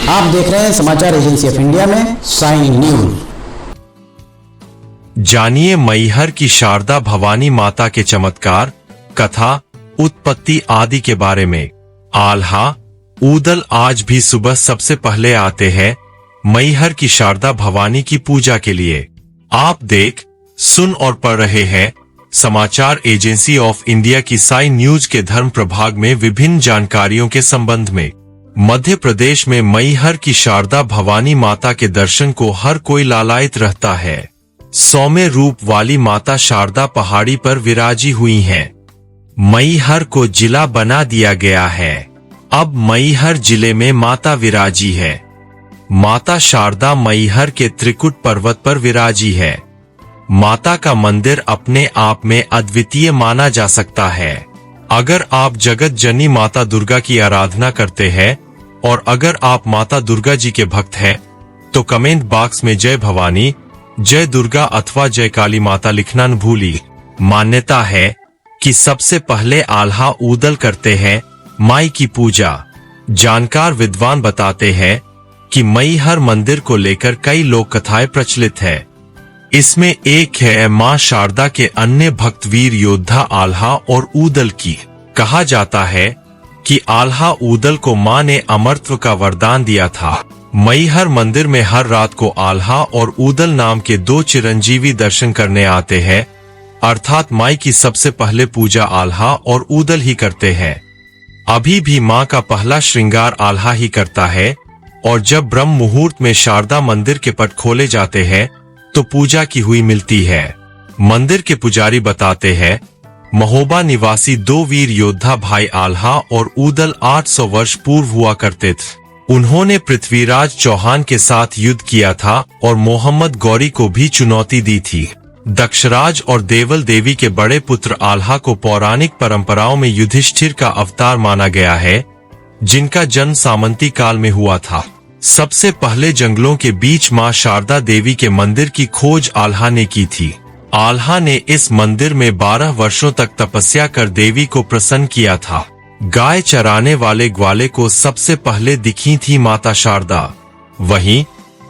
आप देख रहे हैं समाचार एजेंसी ऑफ इंडिया में साइन न्यूज। जानिए मैहर की शारदा भवानी माता के चमत्कार, कथा, उत्पत्ति आदि के बारे में। आल्हा, ऊदल आज भी सुबह सबसे पहले आते हैं मैहर की शारदा भवानी की पूजा के लिए। आप देख, सुन और पढ़ रहे हैं समाचार एजेंसी ऑफ इंडिया की साइन न्यूज के धर्म प्रभाग में विभिन्न जानकारियों के संबंध में। मध्य प्रदेश में मैहर की शारदा भवानी माता के दर्शन को हर कोई लालायित रहता है। सौम्य रूप वाली माता शारदा पहाड़ी पर विराजी हुई हैं। मैहर को जिला बना दिया गया है। अब मैहर जिले में माता विराजी है। माता शारदा मैहर के त्रिकुट पर्वत पर विराजी है। माता का मंदिर अपने आप में अद्वितीय माना जा सकता है। अगर आप जगत जननी माता दुर्गा की आराधना करते हैं और अगर आप माता दुर्गा जी के भक्त हैं, तो कमेंट बॉक्स में जय भवानी, जय दुर्गा अथवा जय काली माता लिखना न भूली। मान्यता है कि सबसे पहले आल्हा ऊदल करते हैं माई की पूजा। जानकार विद्वान बताते हैं कि मैहर मंदिर को लेकर कई लोक कथाएं प्रचलित है। इसमें एक है मां शारदा के अन्य भक्तवीर योद्धा आल्हा और ऊदल की। कहा जाता है कि आल्हा ऊदल को मां ने अमरत्व का वरदान दिया था। मैहर मंदिर में हर रात को आल्हा और ऊदल नाम के दो चिरंजीवी दर्शन करने आते हैं, अर्थात माई की सबसे पहले पूजा आल्हा और ऊदल ही करते हैं। अभी भी मां का पहला श्रृंगार आल्हा ही करता है और जब ब्रह्म मुहूर्त में शारदा मंदिर के पट खोले जाते हैं तो पूजा की हुई मिलती है। मंदिर के पुजारी बताते हैं, महोबा निवासी दो वीर योद्धा भाई आल्हा और ऊदल 800 वर्ष पूर्व हुआ करते थे। उन्होंने पृथ्वीराज चौहान के साथ युद्ध किया था और मोहम्मद गौरी को भी चुनौती दी थी। दक्षराज और देवल देवी के बड़े पुत्र आल्हा को पौराणिक परंपराओं में युधिष्ठिर का अवतार माना गया है, जिनका जन्म सामंती काल में हुआ था। सबसे पहले जंगलों के बीच मां शारदा देवी के मंदिर की खोज आल्हा ने की थी। आल्हा ने इस मंदिर में 12 वर्षों तक तपस्या कर देवी को प्रसन्न किया था। गाय चराने वाले ग्वाले को सबसे पहले दिखी थी माता शारदा। वहीं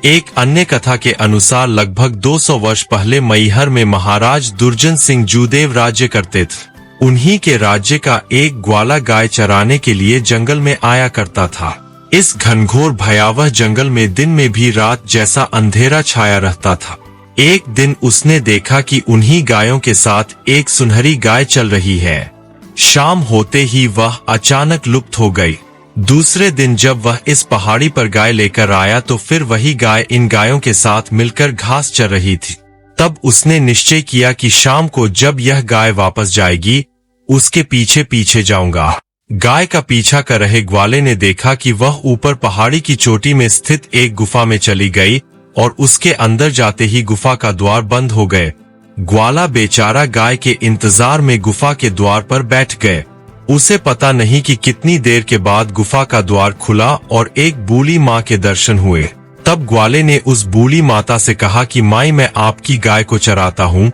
एक अन्य कथा के अनुसार लगभग 200 वर्ष पहले मैहर में महाराज दुर्जन सिंह जूदेव राज्य करते थे। उन्हीं के राज्य का एक ग्वाला गाय चराने के लिए जंगल में आया करता था। इस घनघोर भयावह जंगल में दिन में भी रात जैसा अंधेरा छाया रहता था। एक दिन उसने देखा कि उन्हीं गायों के साथ एक सुनहरी गाय चल रही है। शाम होते ही वह अचानक लुप्त हो गई। दूसरे दिन जब वह इस पहाड़ी पर गाय लेकर आया तो फिर वही गाय इन गायों के साथ मिलकर घास चर रही थी। तब उसने निश्चय किया कि शाम को जब यह गाय वापस जाएगी, उसके पीछे पीछे जाऊंगा। गाय का पीछा कर रहे ग्वाले ने देखा कि वह ऊपर पहाड़ी की चोटी में स्थित एक गुफा में चली गई और उसके अंदर जाते ही गुफा का द्वार बंद हो गए। ग्वाला बेचारा गाय के इंतजार में गुफा के द्वार पर बैठ गए। उसे पता नहीं कि कितनी देर के बाद गुफा का द्वार खुला और एक बूढ़ी माँ के दर्शन हुए। तब ग्वाले ने उस बूढ़ी माता से कहा कि माई, मैं आपकी गाय को चराता हूँ,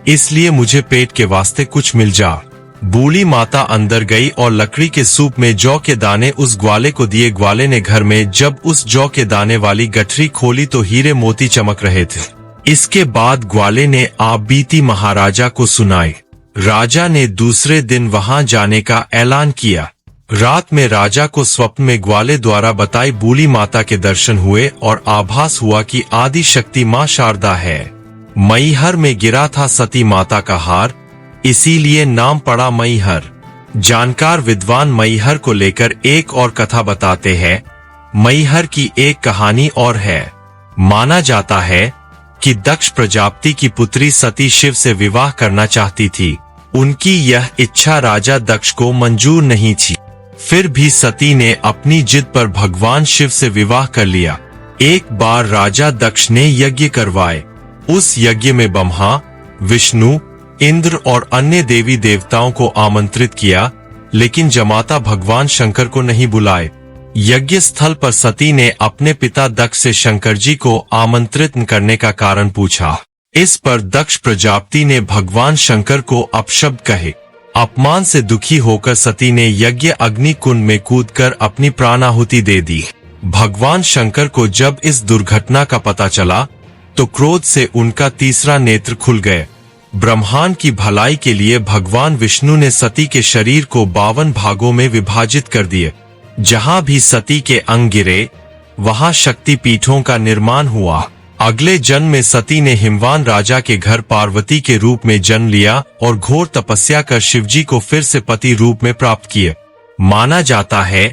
इसलिए मुझे पेट के वास्ते कुछ मिल जा। बूढ़ी माता अंदर गई और लकड़ी के सूप में जौ के दाने उस ग्वाले को दिए। ग्वाले ने घर में जब उस जौ के दाने वाली गठरी खोली तो हीरे मोती चमक रहे थे। इसके बाद ग्वाले ने आप बीती महाराजा को सुनाई। राजा ने दूसरे दिन वहां जाने का ऐलान किया। रात में राजा को स्वप्न में ग्वाले द्वारा बताई बूढ़ी माता के दर्शन हुए और आभास हुआ कि आदि शक्ति मां शारदा है। मैहर में गिरा था सती माता का हार, इसीलिए नाम पड़ा मैहर। जानकार विद्वान मैहर को लेकर एक और कथा बताते हैं। मैहर की एक कहानी और है। माना जाता है कि दक्ष प्रजापति की पुत्री सती शिव से विवाह करना चाहती थी। उनकी यह इच्छा राजा दक्ष को मंजूर नहीं थी। फिर भी सती ने अपनी जिद पर भगवान शिव से विवाह कर लिया। एक बार राजा दक्ष ने यज्ञ करवाए। उस यज्ञ में ब्रह्मा, विष्णु, इंद्र और अन्य देवी देवताओं को आमंत्रित किया, लेकिन जमाता भगवान शंकर को नहीं बुलाए। यज्ञ स्थल पर सती ने अपने पिता दक्ष से शंकर जी को आमंत्रित करने का कारण पूछा। इस पर दक्ष प्रजापति ने भगवान शंकर को अपशब्द कहे। अपमान से दुखी होकर सती ने यज्ञ अग्नि कुंड में कूदकर अपनी प्राणाहुति दे दी। भगवान शंकर को जब इस दुर्घटना का पता चला तो क्रोध से उनका तीसरा नेत्र खुल गए। ब्रह्मांड की भलाई के लिए भगवान विष्णु ने सती के शरीर को 52 भागों में विभाजित कर दिए। जहां भी सती के अंग गिरे वहां शक्तिपीठों का निर्माण हुआ। अगले जन्म में सती ने हिमवान राजा के घर पार्वती के रूप में जन्म लिया और घोर तपस्या कर शिवजी को फिर से पति रूप में प्राप्त किए। माना जाता है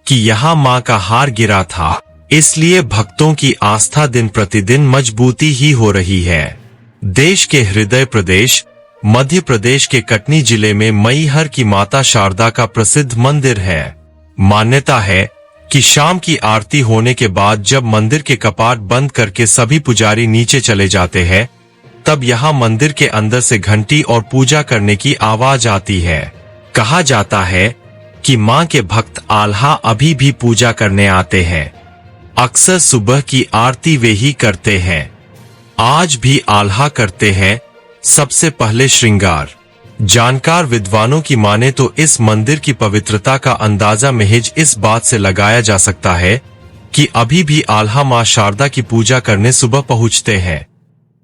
कि यहाँ मां का हार गिरा था, इसलिए भक्तों की आस्था दिन प्रतिदिन मजबूती ही हो रही है। देश के हृदय प्रदेश मध्य प्रदेश के कटनी जिले में मैहर की माता शारदा का प्रसिद्ध मंदिर है। मान्यता है कि शाम की आरती होने के बाद जब मंदिर के कपाट बंद करके सभी पुजारी नीचे चले जाते हैं, तब यहाँ मंदिर के अंदर से घंटी और पूजा करने की आवाज आती है। कहा जाता है कि मां के भक्त आल्हा अभी भी पूजा करने आते हैं। अक्सर सुबह की आरती वे ही करते हैं, आज भी आल्हा करते हैं। सबसे पहले श्रृंगार। जानकार विद्वानों की माने तो इस मंदिर की पवित्रता का अंदाजा महज इस बात से लगाया जा सकता है कि अभी भी आल्हा मां शारदा की पूजा करने सुबह पहुंचते हैं।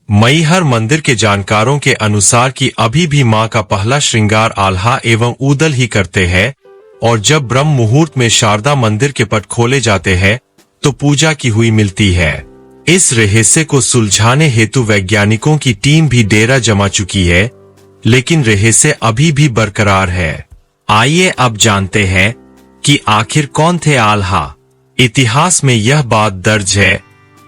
मैहर मंदिर के जानकारों के अनुसार कि अभी भी मां का पहला श्रृंगार आल्हा एवं ऊदल ही करते हैं और जब ब्रह्म मुहूर्त में शारदा मंदिर के पट खोले जाते हैं तो पूजा की हुई मिलती है। इस रहस्य को सुलझाने हेतु वैज्ञानिकों की टीम भी डेरा जमा चुकी है, लेकिन रहस्य अभी भी बरकरार है। आइए अब जानते हैं कि आखिर कौन थे आल्हा। इतिहास में यह बात दर्ज है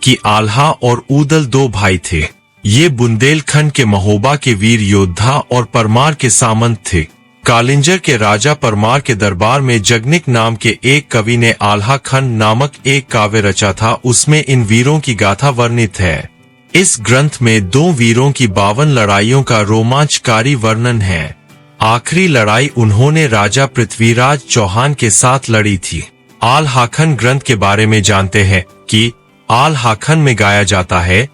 कि आल्हा और ऊदल 2 भाई थे। ये बुंदेलखंड के महोबा के वीर योद्धा और परमार के सामंत थे। कालिंजर के राजा परमार के दरबार में जगनिक नाम के एक कवि ने आल्हा खंड नामक एक काव्य रचा था। उसमें इन वीरों की गाथा वर्णित है। इस ग्रंथ में 2 वीरों की 52 लड़ाइयों का रोमांचकारी वर्णन है। आखिरी लड़ाई उन्होंने राजा पृथ्वीराज चौहान के साथ लड़ी थी। आल्हाखंड ग्रंथ के बारे में जानते हैं कि आल्हाखंड में गाया जाता है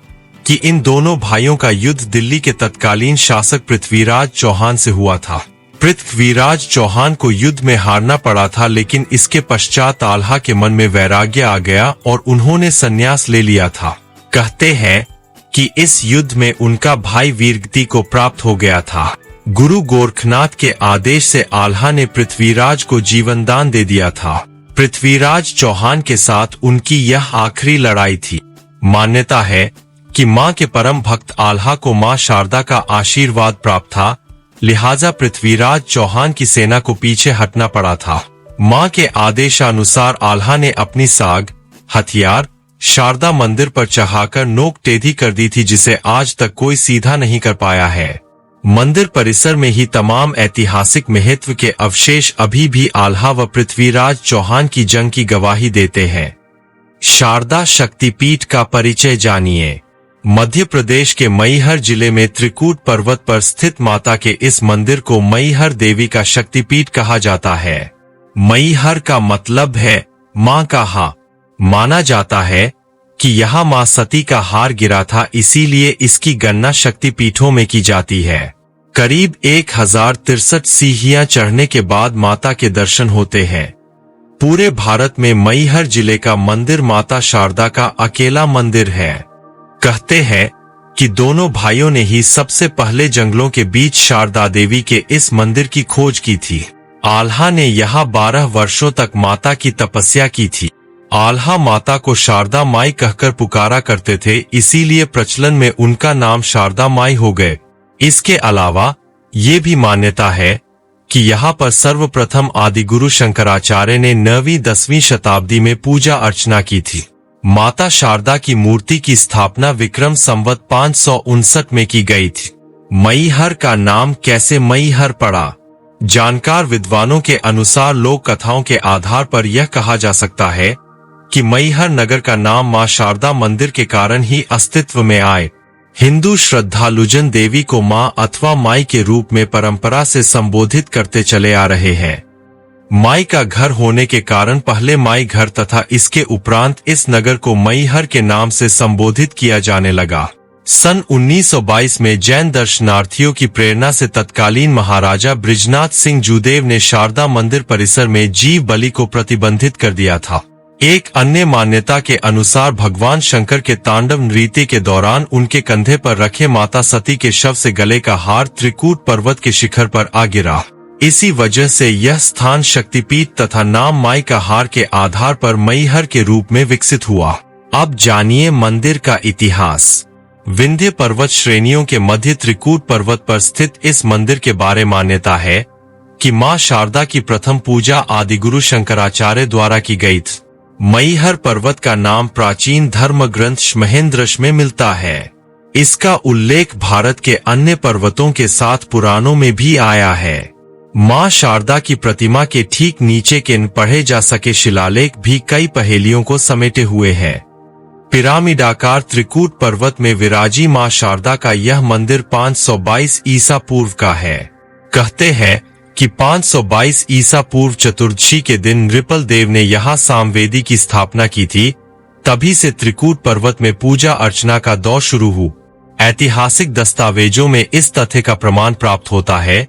कि इन दोनों भाइयों का युद्ध दिल्ली के तत्कालीन शासक पृथ्वीराज चौहान से हुआ था। पृथ्वीराज चौहान को युद्ध में हारना पड़ा था, लेकिन इसके पश्चात आल्हा के मन में वैराग्य आ गया और उन्होंने संन्यास ले लिया था। कहते हैं कि इस युद्ध में उनका भाई वीरगति को प्राप्त हो गया था। गुरु गोरखनाथ के आदेश से आल्हा ने पृथ्वीराज को जीवनदान दे दिया था। पृथ्वीराज चौहान के साथ उनकी यह आखिरी लड़ाई थी। मान्यता है कि मां के परम भक्त आल्हा को मां शारदा का आशीर्वाद प्राप्त था, लिहाजा पृथ्वीराज चौहान की सेना को पीछे हटना पड़ा था। मां के आदेशानुसार आल्हा ने अपनी साग हथियार शारदा मंदिर पर चढ़ाकर नोक टेढ़ी कर दी थी, जिसे आज तक कोई सीधा नहीं कर पाया है। मंदिर परिसर में ही तमाम ऐतिहासिक महत्व के अवशेष अभी भी आल्हा व पृथ्वीराज चौहान की जंग की गवाही देते हैं। शारदा शक्तिपीठ का परिचय जानिए। मध्य प्रदेश के मैहर जिले में त्रिकूट पर्वत पर स्थित माता के इस मंदिर को मैहर देवी का शक्तिपीठ कहा जाता है। मैहर का मतलब है मां का हा। माना जाता है कि यहाँ मां सती का हार गिरा था, इसीलिए इसकी गणना शक्तिपीठों में की जाती है। करीब 1063 सीढ़ियां चढ़ने के बाद माता के दर्शन होते हैं। पूरे भारत में मैहर जिले का मंदिर माता शारदा का अकेला मंदिर है। कहते हैं कि दोनों भाइयों ने ही सबसे पहले जंगलों के बीच शारदा देवी के इस मंदिर की खोज की थी। आल्हा ने यहाँ 12 वर्षों तक माता की तपस्या की थी। आल्हा माता को शारदा माई कहकर पुकारा करते थे, इसीलिए प्रचलन में उनका नाम शारदा माई हो गए। इसके अलावा ये भी मान्यता है कि यहाँ पर सर्वप्रथम आदिगुरु शंकराचार्य ने 9वीं-10वीं शताब्दी में पूजा अर्चना की थी। माता शारदा की मूर्ति की स्थापना विक्रम संवत 559 में की गई थी। मैहर का नाम कैसे मैहर पड़ा? जानकार विद्वानों के अनुसार लोक कथाओं के आधार पर यह कहा जा सकता है कि मैहर नगर का नाम मां शारदा मंदिर के कारण ही अस्तित्व में आए। हिंदू श्रद्धालुजन देवी को मां अथवा माई के रूप में परंपरा से संबोधित करते चले आ रहे हैं। माई का घर होने के कारण पहले माई घर तथा इसके उपरांत इस नगर को मैहर के नाम से संबोधित किया जाने लगा। सन 1922 में जैन दर्शनार्थियों की प्रेरणा से तत्कालीन महाराजा बृजनाथ सिंह जूदेव ने शारदा मंदिर परिसर में जीव बलि को प्रतिबंधित कर दिया था। एक अन्य मान्यता के अनुसार भगवान शंकर के तांडव नृत्य के दौरान उनके कंधे पर रखे माता सती के शव से गले का हार त्रिकूट पर्वत के शिखर पर आ गिरा। इसी वजह से यह स्थान शक्तिपीठ तथा नाम माई का हार के आधार पर मैहर के रूप में विकसित हुआ। अब जानिए मंदिर का इतिहास। विंध्य पर्वत श्रेणियों के मध्य त्रिकूट पर्वत पर स्थित इस मंदिर के बारे मान्यता है कि मां शारदा की प्रथम पूजा आदिगुरु शंकराचार्य द्वारा की गई थी। मैहर पर्वत का नाम प्राचीन धर्म ग्रंथ महेंद्रश में मिलता है। इसका उल्लेख भारत के अन्य पर्वतों के साथ पुराणों में भी आया है। मां शारदा की प्रतिमा के ठीक नीचे के पढ़े जा सके शिलालेख भी कई पहेलियों को समेटे हुए हैं। पिरामिडाकार त्रिकूट पर्वत में विराजी मां शारदा का यह मंदिर 522 ईसा पूर्व का है। कहते हैं कि 522 ईसा पूर्व चतुर्दशी के दिन नृपल देव ने यहाँ सामवेदी की स्थापना की थी। तभी से त्रिकूट पर्वत में पूजा अर्चना का दौर शुरू हुआ। ऐतिहासिक दस्तावेजों में इस तथ्य का प्रमाण प्राप्त होता है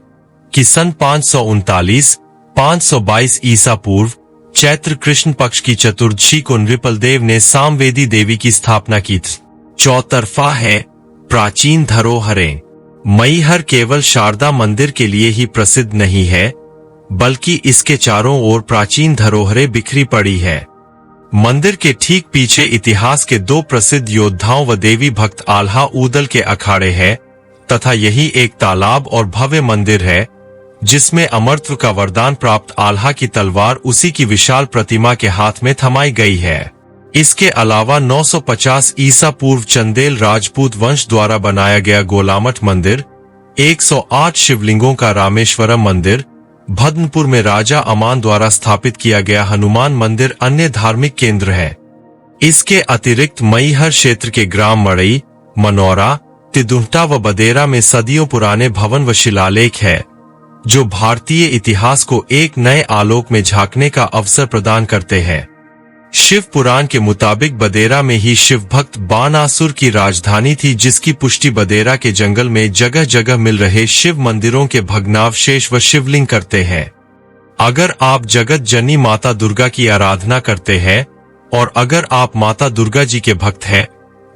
कि सन 539-522 ईसा पूर्व चैत्र कृष्ण पक्ष की चतुर्दशी को नृपल देव ने सामवेदी देवी की स्थापना की थी। चौतरफा है प्राचीन धरोहरें। मैहर केवल शारदा मंदिर के लिए ही प्रसिद्ध नहीं है, बल्कि इसके चारों ओर प्राचीन धरोहरें बिखरी पड़ी है। मंदिर के ठीक पीछे इतिहास के दो प्रसिद्ध योद्धाओं व देवी भक्त आल्हा ऊदल के अखाड़े हैं तथा यही एक तालाब और भव्य मंदिर है जिसमें अमरत्व का वरदान प्राप्त आल्हा की तलवार उसी की विशाल प्रतिमा के हाथ में थमाई गई है। इसके अलावा 950 ईसा पूर्व चंदेल राजपूत वंश द्वारा बनाया गया गोलामठ मंदिर, 108 शिवलिंगों का रामेश्वरम मंदिर, भदनपुर में राजा अमान द्वारा स्थापित किया गया हनुमान मंदिर अन्य धार्मिक केंद्र है। इसके अतिरिक्त मैहर क्षेत्र के ग्राम मड़ई, मनौरा, तिदुहटा व बदेरा में सदियों पुराने भवन व शिलालेख है जो भारतीय इतिहास को एक नए आलोक में झांकने का अवसर प्रदान करते हैं। शिव पुराण के मुताबिक बदेरा में ही शिव भक्त बानासुर की राजधानी थी, जिसकी पुष्टि बदेरा के जंगल में जगह जगह मिल रहे शिव मंदिरों के भग्नावशेष व शिवलिंग करते हैं। अगर आप जगत जननी माता दुर्गा की आराधना करते हैं और अगर आप माता दुर्गा जी के भक्त हैं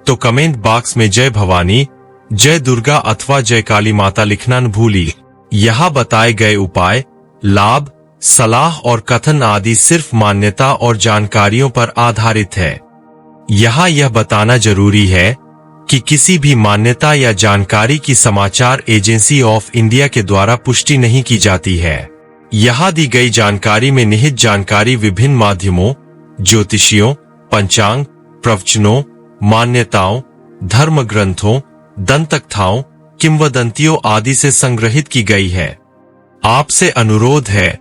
तो कमेंट बॉक्स में जय भवानी, जय दुर्गा अथवा जय काली माता लिखना न भूलिए। यहाँ बताए गए उपाय, लाभ, सलाह और कथन आदि सिर्फ मान्यता और जानकारियों पर आधारित है। यहाँ यह बताना जरूरी है कि किसी भी मान्यता या जानकारी की समाचार एजेंसी ऑफ इंडिया के द्वारा पुष्टि नहीं की जाती है। यहाँ दी गई जानकारी में निहित जानकारी विभिन्न माध्यमों, ज्योतिषियों, पंचांग, प्रवचनों, मान्यताओं, धर्म ग्रंथों, दंतकथाओं, किंवदंतियों आदि से संग्रहित की गई है। आपसे अनुरोध है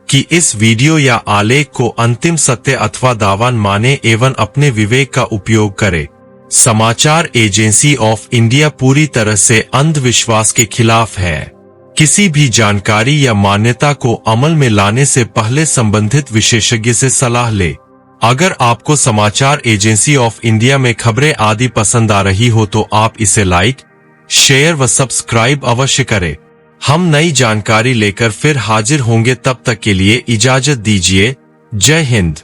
कि इस वीडियो या आलेख को अंतिम सत्य अथवा दावा माने एवं अपने विवेक का उपयोग करें। समाचार एजेंसी ऑफ इंडिया पूरी तरह से अंधविश्वास के खिलाफ है। किसी भी जानकारी या मान्यता को अमल में लाने से पहले संबंधित विशेषज्ञ से सलाह ले। अगर आपको समाचार एजेंसी ऑफ इंडिया में खबरें आदि पसंद आ रही हो तो आप इसे लाइक, शेयर व सब्सक्राइब अवश्य करें। हम नई जानकारी लेकर फिर हाजिर होंगे, तब तक के लिए इजाजत दीजिए। जय हिंद।